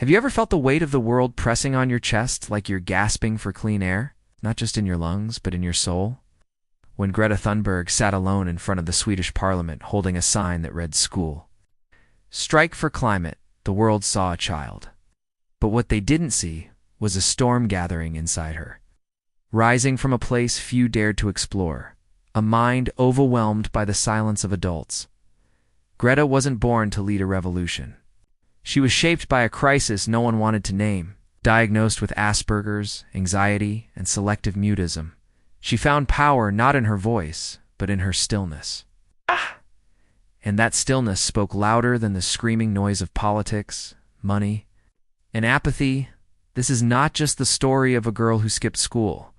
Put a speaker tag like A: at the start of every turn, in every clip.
A: Have you ever felt the weight of the world pressing on your chest like you're gasping for clean air? Not just in your lungs, but in your soul? When Greta Thunberg sat alone in front of the Swedish parliament holding a sign that read "School. Strike for climate," the world saw a child. But what they didn't see was a storm gathering inside her. Rising from a place few dared to explore, a mind overwhelmed by the silence of adults. Greta wasn't born to lead a revolution. She was shaped by a crisis no one wanted to name. Diagnosed with Asperger's, anxiety, and selective mutism, she found power not in her voice, but in her stillness. And that stillness spoke louder than the screaming noise of politics, money, and apathy. This is not just the story of a girl who skipped school.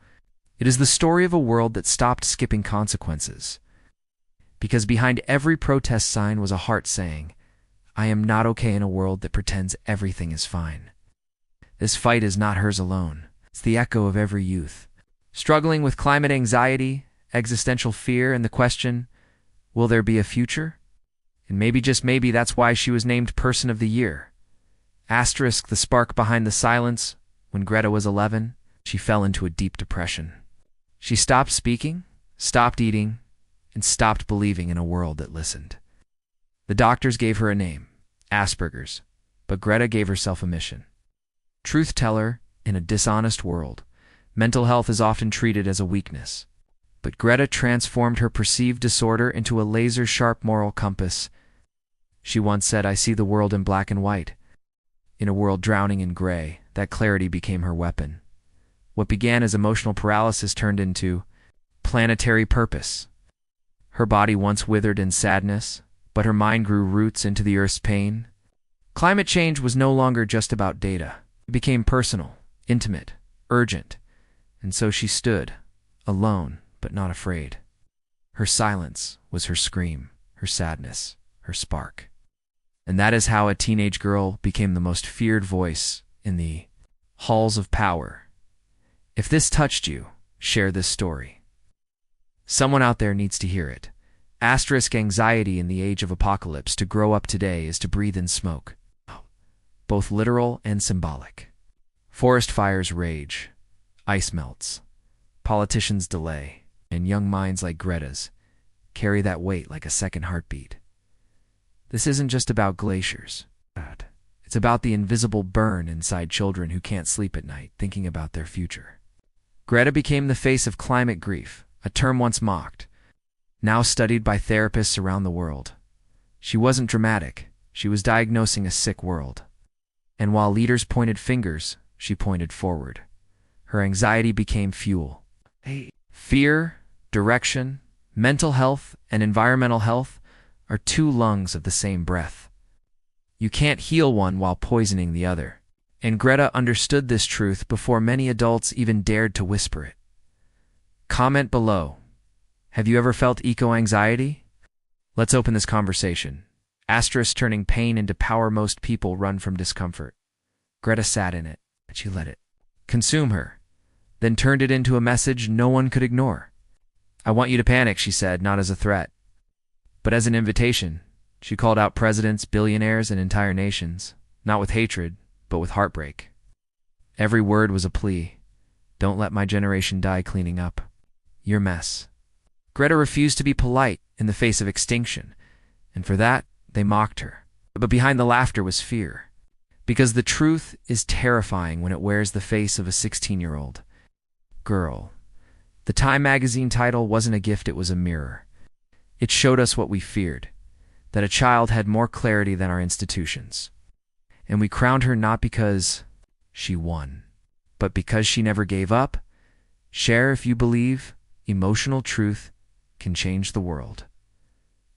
A: It is the story of a world that stopped skipping consequences. Because behind every protest sign was a heart saying, "I am not okay in a world that pretends everything is fine." This fight is not hers alone. It's the echo of every youth, struggling with climate anxiety, existential fear, and the question, will there be a future? And maybe, just maybe, that's why she was named Person of the Year. Asterisk the spark behind the silence. When Greta was 11, she fell into a deep depression. She stopped speaking, stopped eating, and stopped believing in a world that listened. The doctors gave her a name, Asperger's, but Greta gave herself a mission. Truth teller in a dishonest world, mental health is often treated as a weakness. But Greta transformed her perceived disorder into a laser-sharp moral compass. She once said, "I see the world in black and white." In a world drowning in gray, that clarity became her weapon. What began as emotional paralysis turned into planetary purpose. Her body once withered in sadness, but her mind grew roots into the Earth's pain. Climate change was no longer just about data. It became personal, intimate, urgent, and so she stood, alone but not afraid. Her silence was her scream, her sadness, her spark. And that is how a teenage girl became the most feared voice in the halls of power. If this touched you, share this story. Someone out there needs to hear it. Asterisk anxiety in the age of apocalypse. To grow up today is to breathe in smoke, both literal and symbolic. Forest fires rage, ice melts, politicians delay, and young minds like Greta's carry that weight like a second heartbeat. This isn't just about glaciers. It's about the invisible burn inside children who can't sleep at night thinking about their future. Greta became the face of climate grief, a term once mocked, now studied by therapists around the world. She wasn't dramatic. She was diagnosing a sick world. And while leaders pointed fingers, she pointed forward. Her anxiety became fuel. Fear, direction, mental health, and environmental health are two lungs of the same breath. You can't heal one while poisoning the other. And Greta understood this truth before many adults even dared to whisper it. Comment below. Have you ever felt eco-anxiety? Let's open this conversation. Asterisk turning pain into power. Most people run from discomfort. Greta sat in it, but she let it consume her, then turned it into a message no one could ignore. "I want you to panic," she said, not as a threat, but as an invitation. She called out presidents, billionaires, and entire nations, not with hatred, but with heartbreak. Every word was a plea. Don't let my generation die cleaning up your mess. Greta refused to be polite in the face of extinction, and for that, they mocked her. But behind the laughter was fear. Because the truth is terrifying when it wears the face of a 16-year-old girl. The Time magazine title wasn't a gift, it was a mirror. It showed us what we feared, that a child had more clarity than our institutions. And we crowned her not because she won, but because she never gave up. Share if you believe emotional truth can change the world.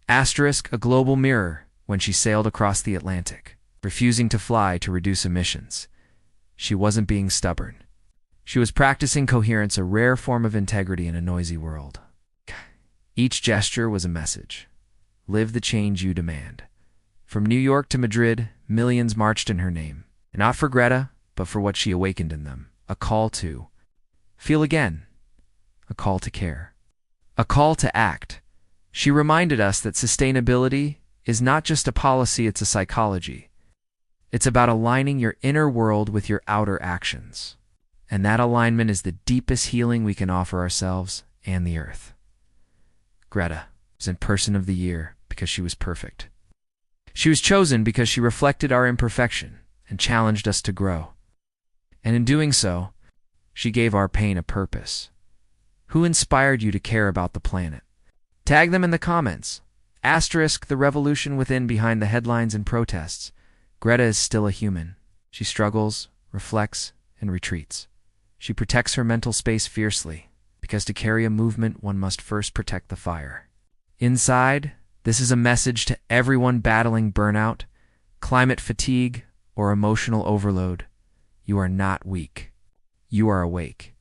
A: Asterisk a global mirror. When she sailed across the Atlantic, refusing to fly to reduce emissions, she wasn't being stubborn. She was practicing coherence, a rare form of integrity in a noisy world. Each gesture was a message. Live the change you demand. From New York to Madrid, millions marched in her name. And not for Greta, but for what she awakened in them. A call to feel again. A call to care. A call to act. She reminded us that sustainability is not just a policy, it's a psychology. It's about aligning your inner world with your outer actions. And that alignment is the deepest healing we can offer ourselves and the earth. Greta was in Person of the Year because she was perfect. She was chosen because she reflected our imperfection and challenged us to grow. And in doing so, she gave our pain a purpose. Who inspired you to care about the planet? Tag them in the comments. Asterisk the revolution within behind the headlines and protests. Greta is still a human. She struggles, reflects, and retreats. She protects her mental space fiercely, because to carry a movement, one must first protect the fire. Inside, this is a message to everyone battling burnout, climate fatigue, or emotional overload. You are not weak. You are awake.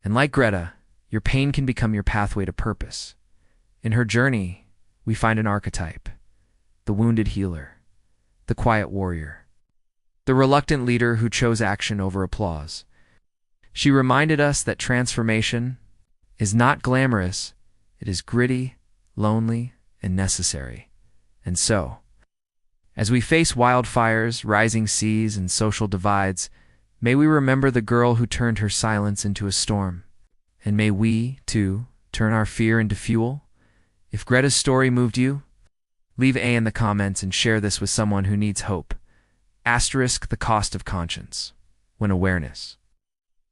A: And like Greta, your pain can become your pathway to purpose. In her journey, we find an archetype: the wounded healer, the quiet warrior, the reluctant leader who chose action over applause. She reminded us that transformation is not glamorous, it is gritty, lonely, and necessary. And so, as we face wildfires, rising seas, and social divides, may we remember the girl who turned her silence into a storm. And may we, too, turn our fear into fuel. If Greta's story moved you, leave A in the comments and share this with someone who needs hope. Asterisk the cost of conscience. When awareness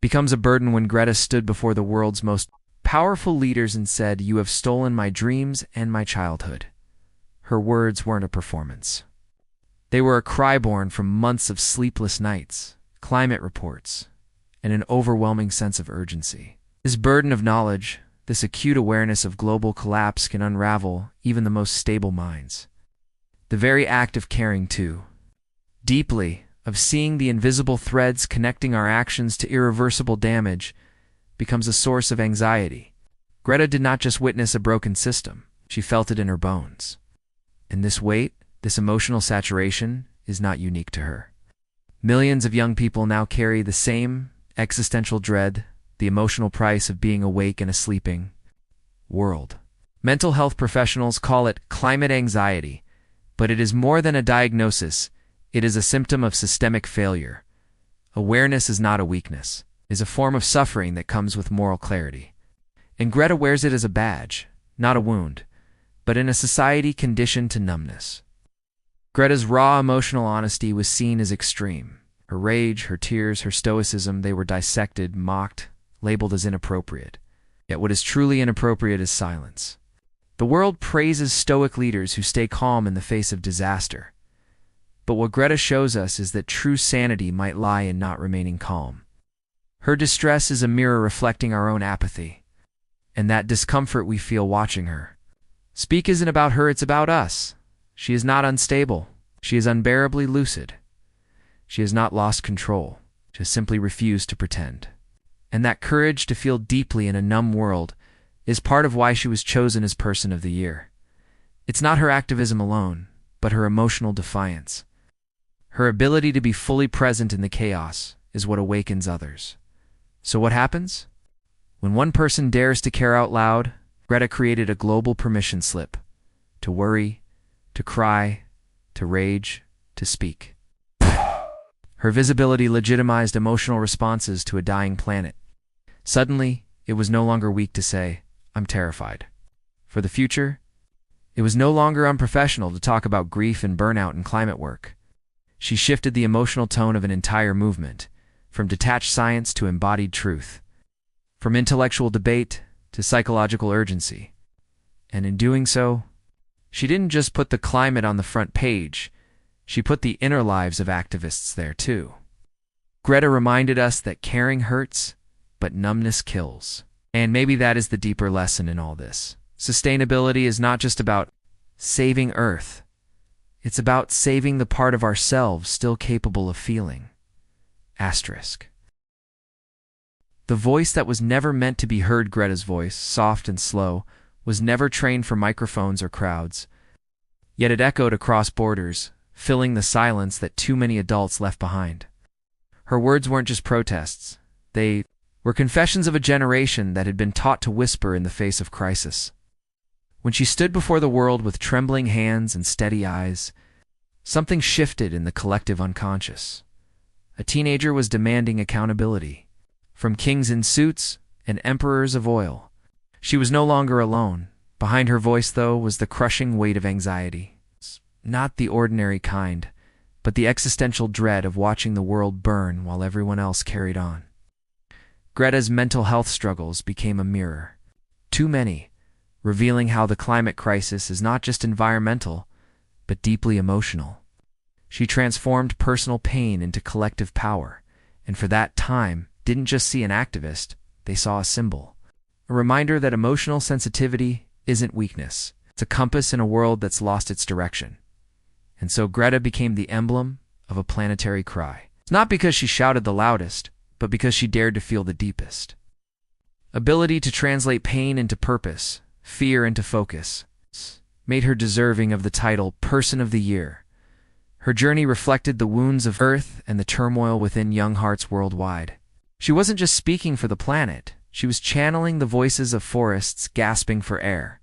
A: becomes a burden. When Greta stood before the world's most powerful leaders and said, "You have stolen my dreams and my childhood," her words weren't a performance. They were a cry born from months of sleepless nights, climate reports, and an overwhelming sense of urgency. This burden of knowledge, this acute awareness of global collapse, can unravel even the most stable minds. The very act of caring too deeply, of seeing the invisible threads connecting our actions to irreversible damage, becomes a source of anxiety. Greta did not just witness a broken system, she felt it in her bones. And this weight, this emotional saturation, is not unique to her. Millions of young people now carry the same existential dread, the emotional price of being awake in a sleeping world. Mental health professionals call it climate anxiety, but it is more than a diagnosis. It is a symptom of systemic failure. Awareness is not a weakness. It is a form of suffering that comes with moral clarity. And Greta wears it as a badge, not a wound, but in a society conditioned to numbness. Greta's raw emotional honesty was seen as extreme. Her rage, her tears, her stoicism, they were dissected, mocked, labeled as inappropriate. Yet what is truly inappropriate is silence. The world praises stoic leaders who stay calm in the face of disaster. But what Greta shows us is that true sanity might lie in not remaining calm. Her distress is a mirror reflecting our own apathy, and that discomfort we feel watching her. Speak isn't about her, it's about us. She is not unstable. She is unbearably lucid. She has not lost control. She has simply refused to pretend. And that courage to feel deeply in a numb world is part of why she was chosen as Person of the Year. It's not her activism alone, but her emotional defiance. Her ability to be fully present in the chaos is what awakens others. So what happens? When one person dares to care out loud, Greta created a global permission slip to worry, to cry, to rage, to speak. Her visibility legitimized emotional responses to a dying planet. Suddenly, it was no longer weak to say, "I'm terrified." For the future, it was no longer unprofessional to talk about grief and burnout in climate work. She shifted the emotional tone of an entire movement, from detached science to embodied truth, from intellectual debate to psychological urgency. And in doing so, she didn't just put the climate on the front page, she put the inner lives of activists there too. Greta reminded us that caring hurts, but numbness kills. And maybe that is the deeper lesson in all this. Sustainability is not just about saving Earth. It's about saving the part of ourselves still capable of feeling. Asterisk. The voice that was never meant to be heard, Greta's voice, soft and slow, was never trained for microphones or crowds. Yet it echoed across borders, filling the silence that too many adults left behind. Her words weren't just protests. They were confessions of a generation that had been taught to whisper in the face of crisis. When she stood before the world with trembling hands and steady eyes, Something shifted in the collective unconscious. A teenager was demanding accountability. From kings in suits and emperors of oil. She was no longer alone. Behind her voice, though, was the crushing weight of anxiety. Not the ordinary kind, but the existential dread of watching the world burn while everyone else carried on. Greta's mental health struggles became a mirror. Too many, revealing how the climate crisis is not just environmental, but deeply emotional. She transformed personal pain into collective power, and for that time, didn't just see an activist, they saw a symbol. A reminder that emotional sensitivity isn't weakness. It's a compass in a world that's lost its direction. And so Greta became the emblem of a planetary cry. Not because she shouted the loudest, but because she dared to feel the deepest. Ability to translate pain into purpose, fear into focus, made her deserving of the title Person of the Year. Her journey reflected the wounds of Earth and the turmoil within young hearts worldwide. She wasn't just speaking for the planet, she was channeling the voices of forests gasping for air,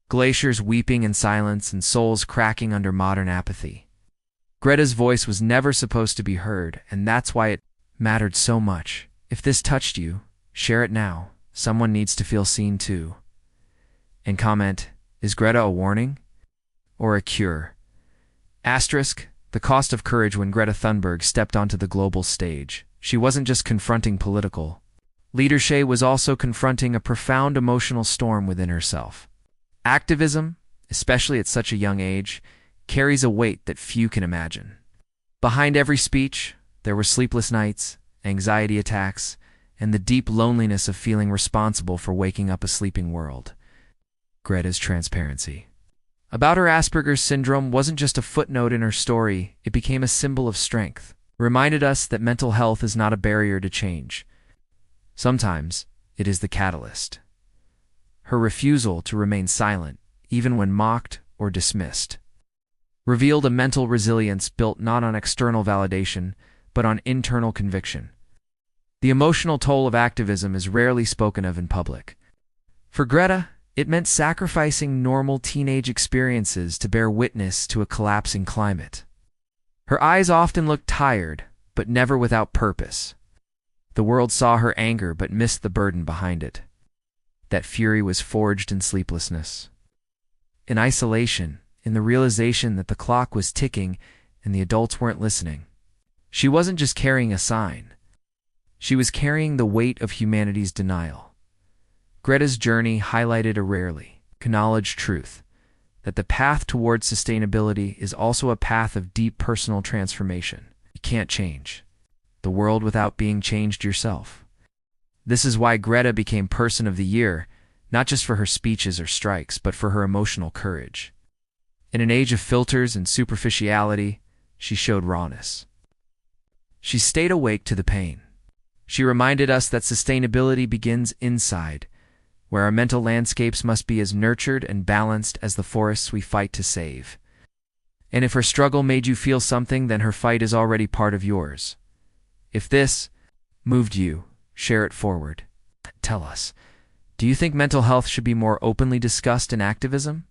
A: glaciers weeping in silence, and souls cracking under modern apathy. Greta's voice was never supposed to be heard, and that's why it mattered so much. If this touched you, share it now. Someone needs to feel seen too. And comment, is Greta a warning? Or a cure? Asterisk, the cost of courage. When Greta Thunberg stepped onto the global stage, she wasn't just confronting political leadership, she was also confronting a profound emotional storm within herself. Activism, especially at such a young age, carries a weight that few can imagine. Behind every speech, there were sleepless nights, anxiety attacks, and the deep loneliness of feeling responsible for waking up a sleeping world. Greta's transparency about her Asperger's syndrome wasn't just a footnote in her story, it became a symbol of strength. Reminded us that mental health is not a barrier to change. Sometimes, it is the catalyst. Her refusal to remain silent, even when mocked or dismissed, revealed a mental resilience built not on external validation, but on internal conviction. The emotional toll of activism is rarely spoken of in public. For Greta, it meant sacrificing normal teenage experiences to bear witness to a collapsing climate. Her eyes often looked tired, but never without purpose. The world saw her anger but missed the burden behind it. That fury was forged in sleeplessness, in isolation, in the realization that the clock was ticking and the adults weren't listening. She wasn't just carrying a sign. She was carrying the weight of humanity's denial. Greta's journey highlighted a rarely acknowledged truth, that the path towards sustainability is also a path of deep personal transformation. You can't change the world without being changed yourself. This is why Greta became Person of the Year, not just for her speeches or strikes, but for her emotional courage. In an age of filters and superficiality, she showed rawness. She stayed awake to the pain. She reminded us that sustainability begins inside, where our mental landscapes must be as nurtured and balanced as the forests we fight to save. And if her struggle made you feel something, then her fight is already part of yours. If this moved you, share it forward. Tell us, do you think mental health should be more openly discussed in activism?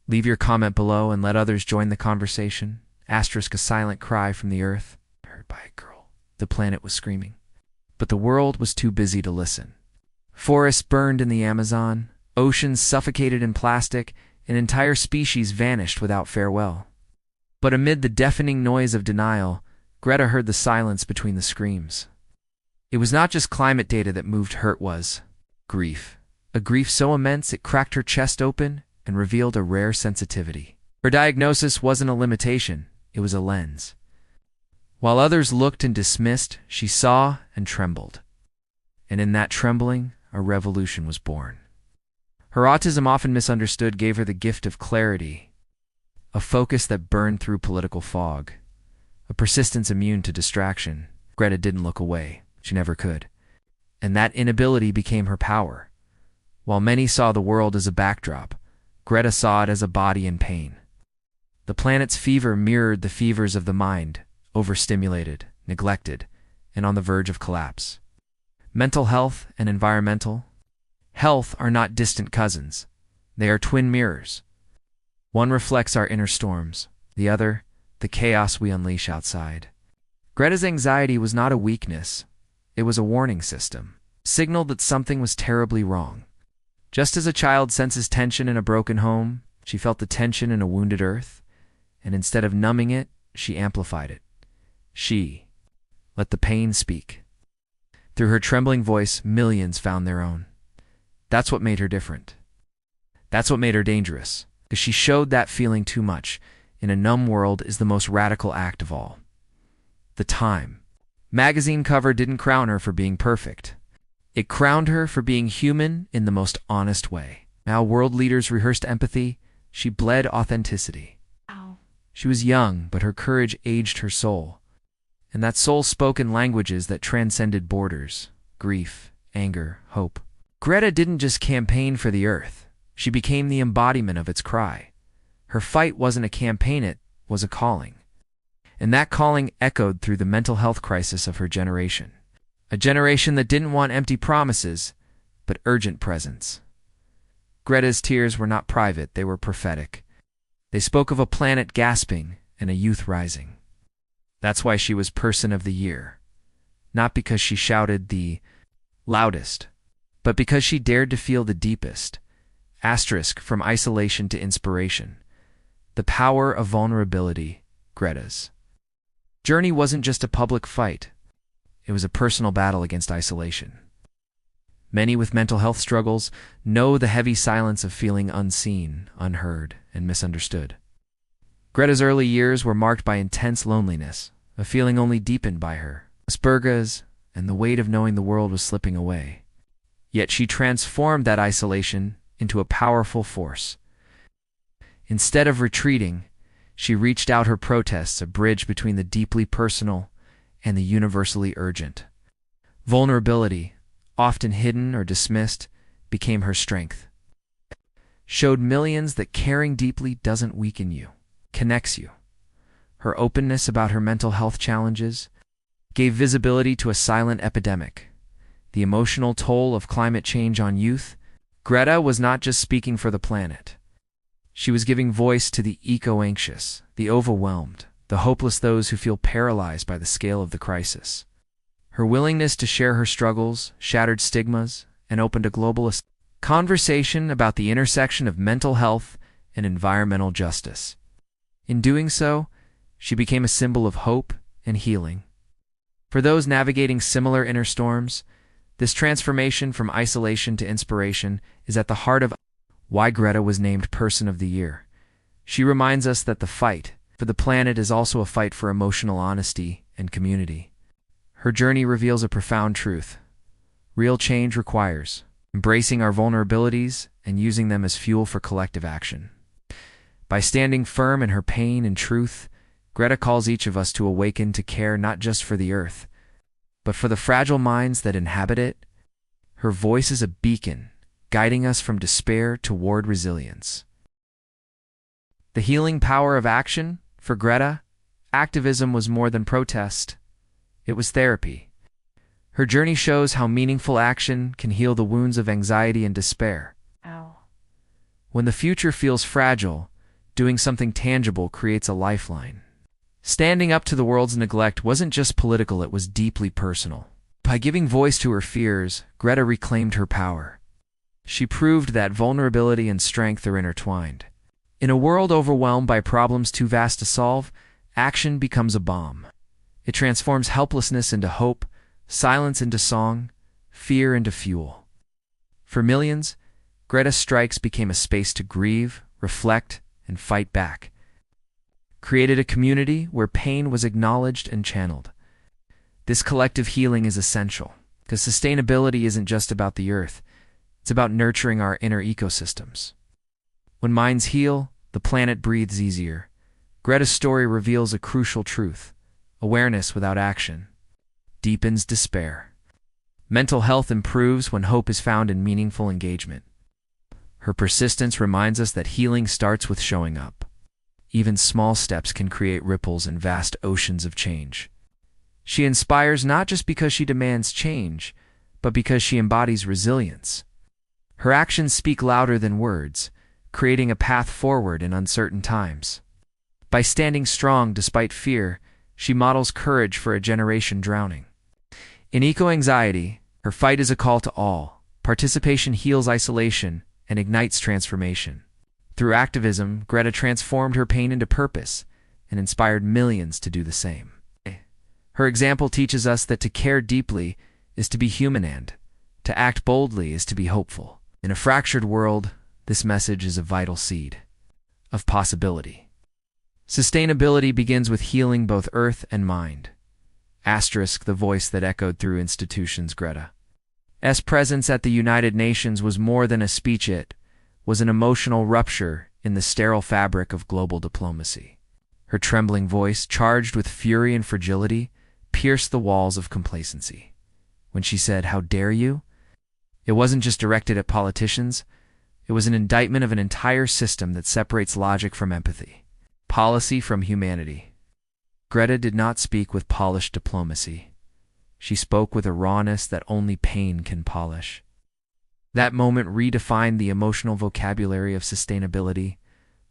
A: Leave your comment below and let others join the conversation. Asterisk, a silent cry from the earth, heard by a girl. The planet was screaming, but the world was too busy to listen. Forests burned in the Amazon, oceans suffocated in plastic, and entire species vanished without farewell. But amid the deafening noise of denial, Greta heard the silence between the screams. It was not just climate data that moved her, it was grief. A grief so immense it cracked her chest open and revealed a rare sensitivity. Her diagnosis wasn't a limitation, it was a lens. While others looked and dismissed, she saw and trembled. And in that trembling, a revolution was born. Her autism, often misunderstood, gave her the gift of clarity, a focus that burned through political fog, a persistence immune to distraction. Greta didn't look away. She never could. And that inability became her power. While many saw the world as a backdrop, Greta saw it as a body in pain. The planet's fever mirrored the fevers of the mind, overstimulated, neglected, and on the verge of collapse. Mental health and environmental health are not distant cousins. They are twin mirrors. One reflects our inner storms, the other, the chaos we unleash outside. Greta's anxiety was not a weakness, it was a warning system, signaled that something was terribly wrong. Just as a child senses tension in a broken home, she felt the tension in a wounded earth, and instead of numbing it, she amplified it. She let the pain speak. Through her trembling voice, millions found their own. That's what made her different. That's what made her dangerous, because she showed that feeling too much in a numb world is the most radical act of all. The Time magazine cover didn't crown her for being perfect. It crowned her for being human in the most honest way. Now world leaders rehearsed empathy, she bled authenticity.
B: Ow.
A: She was young, but her courage aged her soul. And that soul spoke in languages that transcended borders, grief, anger, hope. Greta didn't just campaign for the earth. She became the embodiment of its cry. Her fight wasn't a campaign, it was a calling. And that calling echoed through the mental health crisis of her generation. A generation that didn't want empty promises, but urgent presence. Greta's tears were not private, they were prophetic. They spoke of a planet gasping and a youth rising. That's why she was Person of the Year. Not because she shouted the loudest, but because she dared to feel the deepest. Asterisk, from isolation to inspiration. The power of vulnerability, Greta's journey wasn't just a public fight. It was a personal battle against isolation. Many with mental health struggles know the heavy silence of feeling unseen, unheard, and misunderstood. Greta's early years were marked by intense loneliness, a feeling only deepened by her Asperger's and the weight of knowing the world was slipping away. Yet she transformed that isolation into a powerful force. Instead of retreating, she reached out her protests, a bridge between the deeply personal and the universally urgent. Vulnerability, often hidden or dismissed, became her strength. Showed millions that caring deeply doesn't weaken you, connects you. Her openness about her mental health challenges gave visibility to a silent epidemic. The emotional toll of climate change on youth. Greta was not just speaking for the planet. She was giving voice to the eco-anxious, the overwhelmed, the hopeless, those who feel paralyzed by the scale of the crisis. Her willingness to share her struggles shattered stigmas and opened a global conversation about the intersection of mental health and environmental justice. In doing so, she became a symbol of hope and healing. For those navigating similar inner storms, this transformation from isolation to inspiration is at the heart of why Greta was named Person of the Year. She reminds us that the fight for the planet is also a fight for emotional honesty and community. Her journey reveals a profound truth. Real change requires embracing our vulnerabilities and using them as fuel for collective action. By standing firm in her pain and truth, Greta calls each of us to awaken to care not just for the earth, but for the fragile minds that inhabit it. Her voice is a beacon, guiding us from despair toward resilience. The healing power of action. For Greta, activism was more than protest. It was therapy. Her journey shows how meaningful action can heal the wounds of anxiety and despair.
B: Ow.
A: When the future feels fragile, doing something tangible creates a lifeline. Standing up to the world's neglect wasn't just political, it was deeply personal. By giving voice to her fears, Greta reclaimed her power. She proved that vulnerability and strength are intertwined. In a world overwhelmed by problems too vast to solve, action becomes a bomb. It transforms helplessness into hope, silence into song, fear into fuel. For millions, Greta's strikes became a space to grieve, reflect, and fight back. Created a community where pain was acknowledged and channeled. This collective healing is essential, because sustainability isn't just about the earth, it's about nurturing our inner ecosystems. When minds heal, the planet breathes easier. Greta's story reveals a crucial truth. Awareness without action deepens despair. Mental health improves when hope is found in meaningful engagement. Her persistence reminds us that healing starts with showing up. Even small steps can create ripples in vast oceans of change. She inspires not just because she demands change, but because she embodies resilience. Her actions speak louder than words, creating a path forward in uncertain times. By standing strong despite fear, she models courage for a generation drowning. In eco-anxiety, her fight is a call to all. Participation heals isolation and ignites transformation. Through activism, Greta transformed her pain into purpose and inspired millions to do the same. Her example teaches us that to care deeply is to be human and to act boldly is to be hopeful. In a fractured world, this message is a vital seed of possibility. Sustainability begins with healing both earth and mind. Asterisk the voice that echoed through institutions. Greta's presence at the United Nations was more than a speech, it was an emotional rupture in the sterile fabric of global diplomacy. Her trembling voice, charged with fury and fragility, pierced the walls of complacency. When she said, "How dare you?" it wasn't just directed at politicians, it was an indictment of an entire system that separates logic from empathy, policy from humanity. Greta did not speak with polished diplomacy. She spoke with a rawness that only pain can polish. That moment redefined the emotional vocabulary of sustainability,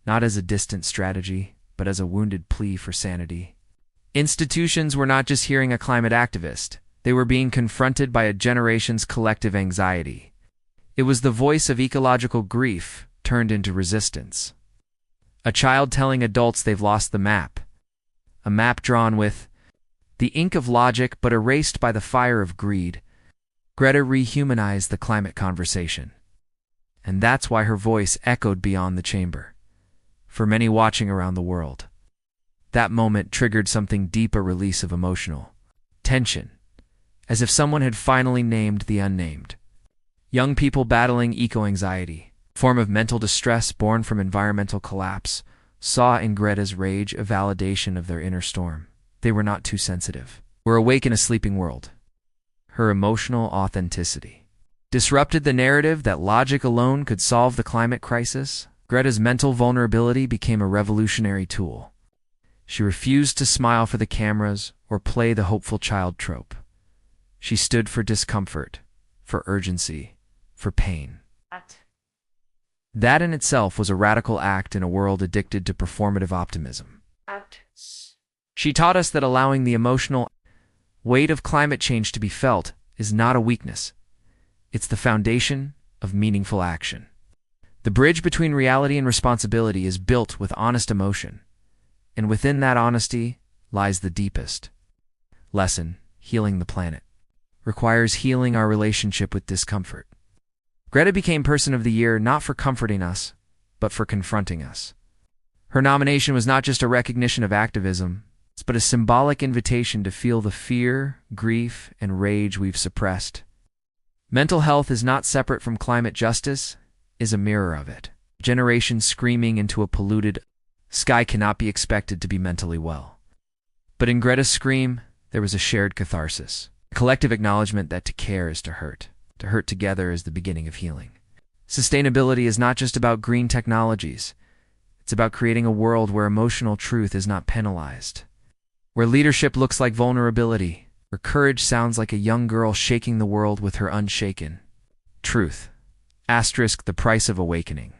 A: not as a distant strategy, but as a wounded plea for sanity. Institutions were not just hearing a climate activist, they were being confronted by a generation's collective anxiety. It was the voice of ecological grief turned into resistance. A child telling adults they've lost the map. A map drawn with the ink of logic but erased by the fire of greed. Greta rehumanized the climate conversation. And that's why her voice echoed beyond the chamber. For many watching around the world, that moment triggered something deep, a release of emotional tension, as if someone had finally named the unnamed. Young people battling eco-anxiety, a form of mental distress born from environmental collapse, saw in Greta's rage a validation of their inner storm. They were not too sensitive, were awake in a sleeping world. Her emotional authenticity disrupted the narrative that logic alone could solve the climate crisis. Greta's mental vulnerability became a revolutionary tool. She refused to smile for the cameras or play the hopeful child trope. She stood for discomfort, for urgency, for pain. That in itself was a radical act in a world addicted to performative optimism. She taught us that allowing the emotional weight of climate change to be felt is not a weakness. It's the foundation of meaningful action. The bridge between reality and responsibility is built with honest emotion, and within that honesty lies the deepest lesson. Healing the planet requires healing our relationship with discomfort. Greta became Person of the Year not for comforting us, but for confronting us. Her nomination was not just a recognition of activism, but a symbolic invitation to feel the fear, grief, and rage we've suppressed. Mental health is not separate from climate justice, is a mirror of it. Generations screaming into a polluted sky cannot be expected to be mentally well. But in Greta's scream, there was a shared catharsis, a collective acknowledgement that to care is to hurt. To hurt together is the beginning of healing. Sustainability is not just about green technologies. It's about creating a world where emotional truth is not penalized, where leadership looks like vulnerability, where courage sounds like a young girl shaking the world with her unshaken truth. Asterisk the price of awakening.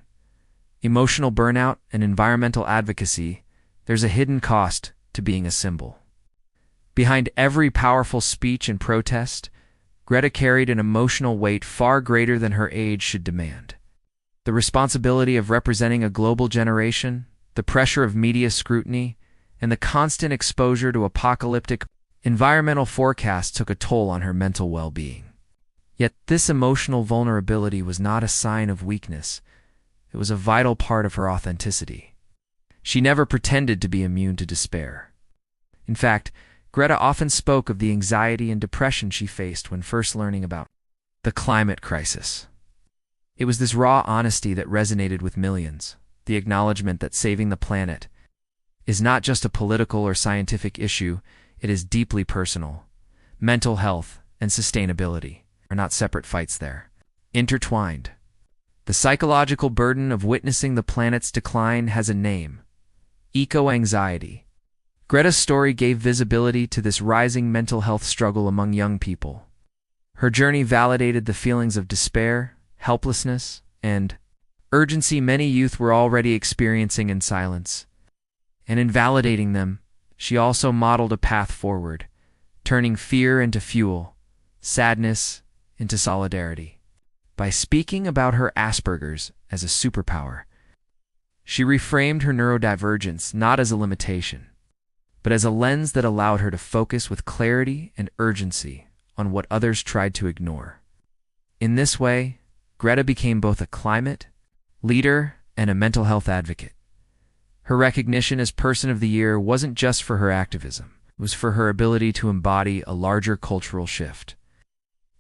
A: Emotional burnout and environmental advocacy, there's a hidden cost to being a symbol. Behind every powerful speech and protest, Greta carried an emotional weight far greater than her age should demand. The responsibility of representing a global generation, the pressure of media scrutiny, and the constant exposure to apocalyptic environmental forecasts took a toll on her mental well-being. Yet this emotional vulnerability was not a sign of weakness. It was a vital part of her authenticity. She never pretended to be immune to despair. In fact, Greta often spoke of the anxiety and depression she faced when first learning about the climate crisis. It was this raw honesty that resonated with millions, the acknowledgement that saving the planet is not just a political or scientific issue, it is deeply personal. Mental health and sustainability are not separate fights, they're intertwined. The psychological burden of witnessing the planet's decline has a name: eco-anxiety. Greta's story gave visibility to this rising mental health struggle among young people. Her journey validated the feelings of despair, helplessness, and urgency many youth were already experiencing in silence. And in validating them, she also modeled a path forward, turning fear into fuel, sadness into solidarity. By speaking about her Asperger's as a superpower, she reframed her neurodivergence not as a limitation, but as a lens that allowed her to focus with clarity and urgency on what others tried to ignore. In this way, Greta became both a climate leader and a mental health advocate. Her recognition as Person of the Year wasn't just for her activism, it was for her ability to embody a larger cultural shift.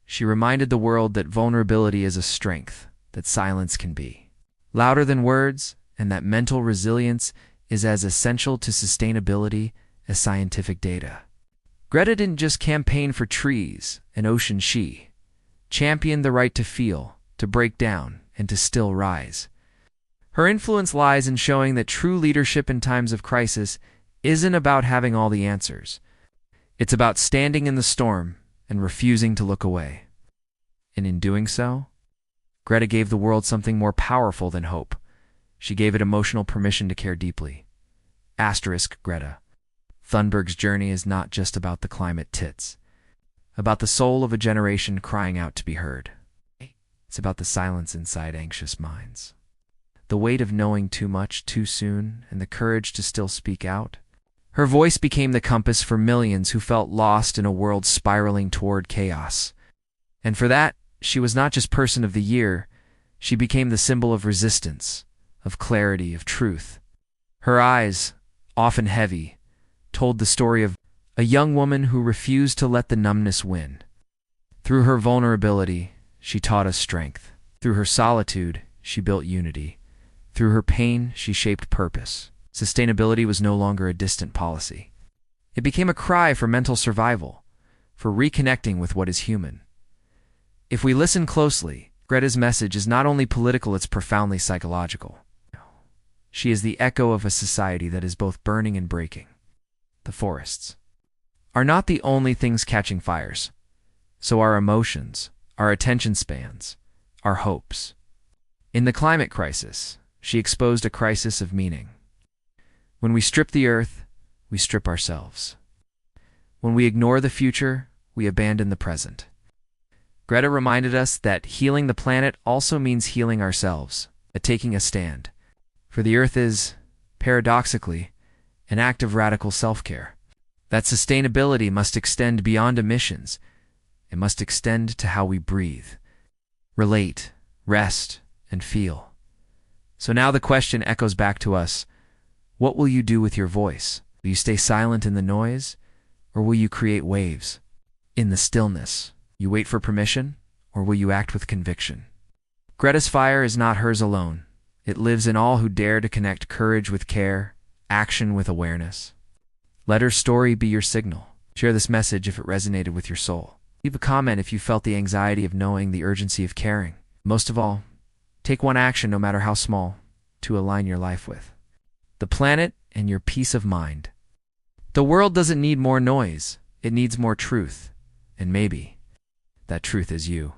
A: She reminded the world that vulnerability is a strength, that silence can be louder than words, and that mental resilience is as essential to sustainability as scientific data. Greta didn't just campaign for trees and ocean. She championed the right to feel, to break down, and to still rise. Her influence lies in showing that true leadership in times of crisis isn't about having all the answers. It's about standing in the storm and refusing to look away. And in doing so, Greta gave the world something more powerful than hope. She gave it emotional permission to care deeply. Greta Thunberg's journey is not just about the climate tits, about the soul of a generation crying out to be heard. It's about the silence inside anxious minds, the weight of knowing too much too soon, and the courage to still speak out. Her voice became the compass for millions who felt lost in a world spiraling toward chaos. And for that, she was not just Person of the Year, she became the symbol of resistance, of clarity, of truth. Her eyes, often heavy, told the story of a young woman who refused to let the numbness win. Through her vulnerability, she taught us strength. Through her solitude, she built unity. Through her pain, she shaped purpose. Sustainability was no longer a distant policy. It became a cry for mental survival, for reconnecting with what is human. If we listen closely, Greta's message is not only political, it's profoundly psychological. She is the echo of a society that is both burning and breaking. The forests are not the only things catching fires. So are emotions, our attention spans, our hopes. In the climate crisis, she exposed a crisis of meaning. When we strip the earth, we strip ourselves. When we ignore the future, we abandon the present. Greta reminded us that healing the planet also means healing ourselves, taking a stand. For the earth is, paradoxically, an act of radical self-care. That sustainability must extend beyond emissions. It must extend to how we breathe, relate, rest, and feel. So now the question echoes back to us. What will you do with your voice? Will you stay silent in the noise, or will you create waves in the stillness? You wait for permission, or will you act with conviction? Greta's fire is not hers alone. It lives in all who dare to connect courage with care, action with awareness. Let her story be your signal. Share this message if it resonated with your soul. Leave a comment if you felt the anxiety of knowing, the urgency of caring. Most of all, take one action, no matter how small, to align your life with the planet and your peace of mind. The world doesn't need more noise. It needs more truth. And maybe that truth is you.